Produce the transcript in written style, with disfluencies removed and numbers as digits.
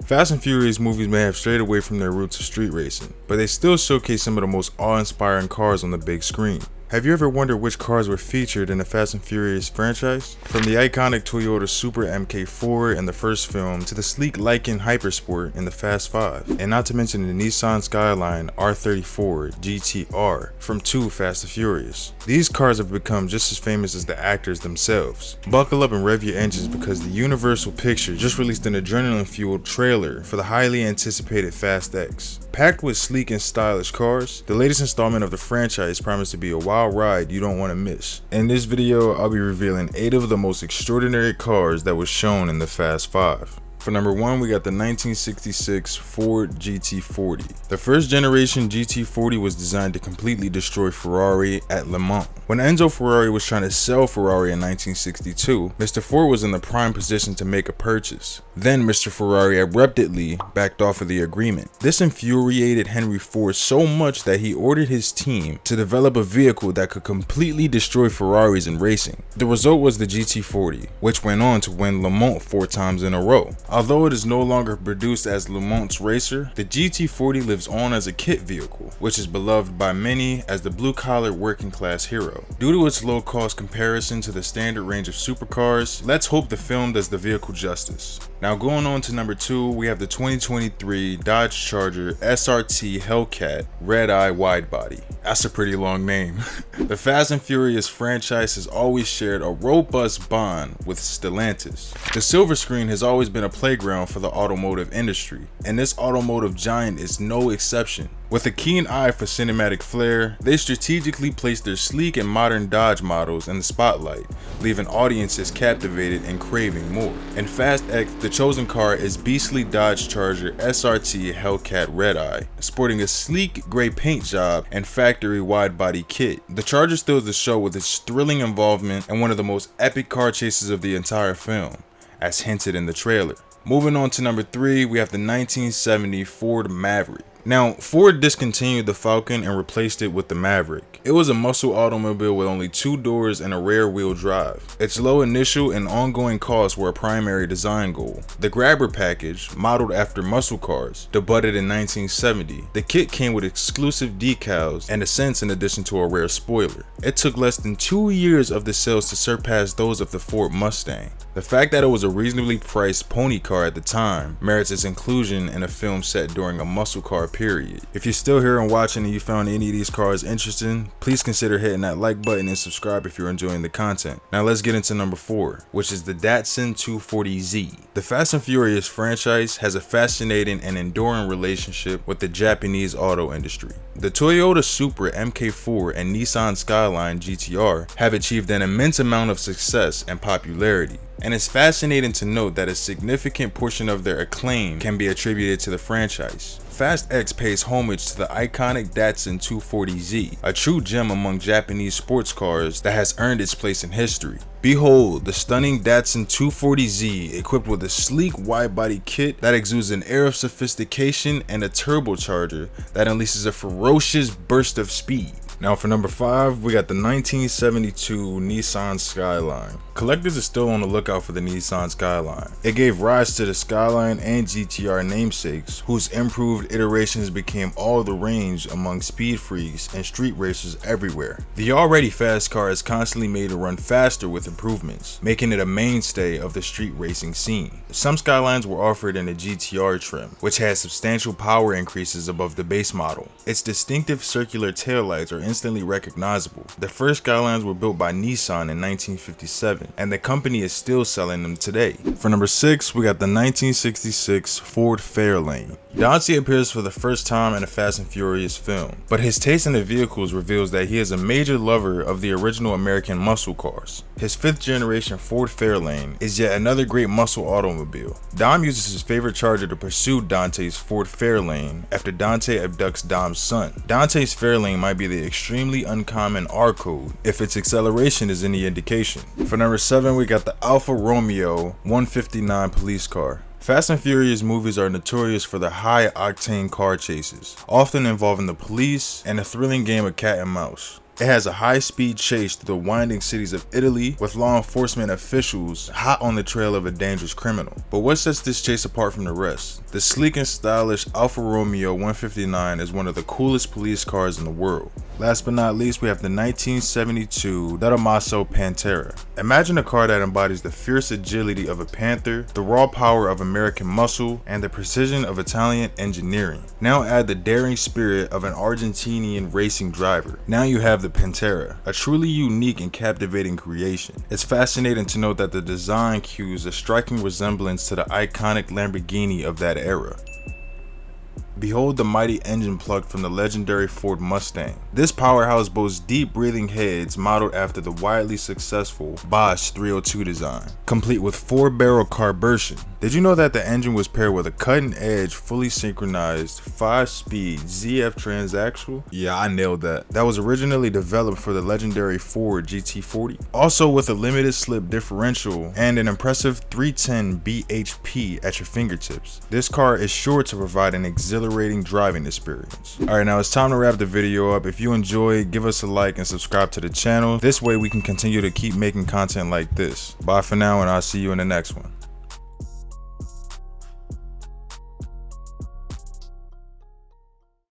Fast and Furious movies may have strayed away from their roots of street racing, but they still showcase some of the most awe-inspiring cars on the big screen. Have you ever wondered which cars were featured in the Fast and Furious franchise? From the iconic Toyota Supra MK4 in the first film to the sleek Lykan Hypersport in the Fast 5, and not to mention the Nissan Skyline R34 GTR from 2 Fast and Furious. These cars have become just as famous as the actors themselves. Buckle up and rev your engines because the Universal Pictures just released an adrenaline-fueled trailer for the highly anticipated Fast X. Packed with sleek and stylish cars, the latest installment of the franchise promised to be a wild ride you don't want to miss. In this video, I'll be revealing 8 of the most extraordinary cars that was shown in the Fast 5. For number 1, we got the 1966 Ford GT40. The first generation GT40 was designed to completely destroy Ferrari at Le Mans. When Enzo Ferrari was trying to sell Ferrari in 1962, Mr. Ford was in the prime position to make a purchase. Then Mr. Ferrari abruptly backed off of the agreement. This infuriated Henry Ford so much that he ordered his team to develop a vehicle that could completely destroy Ferraris in racing. The result was the GT40, which went on to win Le Mans 4 times in a row. Although it is no longer produced as Le Mans racer, the GT40 lives on as a kit vehicle, which is beloved by many as the blue-collar working-class hero. Due to its low-cost comparison to the standard range of supercars, let's hope the film does the vehicle justice. Now going on to number 2, we have the 2023 Dodge Charger SRT Hellcat Redeye Widebody. That's a pretty long name. The Fast and Furious franchise has always shared a robust bond with Stellantis. The silver screen has always been a playground for the automotive industry, and this automotive giant is no exception. With a keen eye for cinematic flair, they strategically placed their sleek and modern Dodge models in the spotlight, leaving audiences captivated and craving more. In Fast X, the chosen car is beastly Dodge Charger SRT Hellcat Redeye, sporting a sleek gray paint job and factory wide-body kit. The Charger steals the show with its thrilling involvement and one of the most epic car chases of the entire film, as hinted in the trailer. Moving on to number 3, we have the 1970 Ford Maverick. Now, Ford discontinued the Falcon and replaced it with the Maverick. It was a muscle automobile with only 2 doors and a rear-wheel drive. Its low initial and ongoing costs were a primary design goal. The Grabber package, modeled after muscle cars, debuted in 1970. The kit came with exclusive decals and ascents in addition to a rare spoiler. It took less than 2 years of the sales to surpass those of the Ford Mustang. The fact that it was a reasonably priced pony car at the time merits its inclusion in a film set during a muscle car period. If you're still here and watching and you found any of these cars interesting, please consider hitting that like button and subscribe if you're enjoying the content. Now let's get into number 4, which is the Datsun 240Z. The Fast and Furious franchise has a fascinating and enduring relationship with the Japanese auto industry. The Toyota Supra MK4 and Nissan Skyline GTR have achieved an immense amount of success and popularity, and it's fascinating to note that a significant portion of their acclaim can be attributed to the franchise. Fast X pays homage to the iconic Datsun 240Z, a true gem among Japanese sports cars that has earned its place in history. Behold the stunning Datsun 240Z equipped with a sleek wide-body kit that exudes an air of sophistication and a turbocharger that unleashes a ferocious burst of speed. Now for number 5, we got the 1972 Nissan Skyline. Collectors are still on the lookout for the Nissan Skyline. It gave rise to the Skyline and GTR namesakes, whose improved iterations became all the rage among speed freaks and street racers everywhere. The already fast car is constantly made to run faster with improvements, making it a mainstay of the street racing scene. Some Skylines were offered in a GTR trim, which has substantial power increases above the base model. Its distinctive circular taillights are instantly recognizable. The first Skylines were built by Nissan in 1957, and the company is still selling them today. For number 6, we got the 1966 Ford Fairlane. Dante appears for the first time in a Fast and Furious film, but his taste in the vehicles reveals that he is a major lover of the original American muscle cars. His 5th generation Ford Fairlane is yet another great muscle automobile. Dom uses his favorite Charger to pursue Dante's Ford Fairlane after Dante abducts Dom's son. Dante's Fairlane might be the extremely uncommon R code if its acceleration is any indication. For number 7, we got the Alfa Romeo 159 police car. Fast and Furious movies are notorious for their high-octane car chases, often involving the police and a thrilling game of cat and mouse. It has a high-speed chase through the winding cities of Italy with law enforcement officials hot on the trail of a dangerous criminal. But what sets this chase apart from the rest? The sleek and stylish Alfa Romeo 159 is one of the coolest police cars in the world. Last but not least, we have the 1972 Detomaso Pantera. Imagine a car that embodies the fierce agility of a panther, the raw power of American muscle, and the precision of Italian engineering. Now add the daring spirit of an Argentinian racing driver. Now you have the Pantera, a truly unique and captivating creation. It's fascinating to note that the design cues a striking resemblance to the iconic Lamborghini of that era. Behold the mighty engine plug from the legendary Ford Mustang. This powerhouse boasts deep breathing heads modeled after the widely successful Bosch 302 design, complete with 4-barrel carburation. Did you know that the engine was paired with a cutting-edge, fully synchronized 5-speed ZF transaxle? Yeah, I nailed that. That was originally developed for the legendary Ford GT40. Also with a limited slip differential and an impressive 310 bhp at your fingertips. This car is sure to provide an exhilarating driving experience. Alright, now it's time to wrap the video up. If you enjoyed, give us a like and subscribe to the channel. This way we can continue to keep making content like this. Bye for now, and I'll see you in the next one.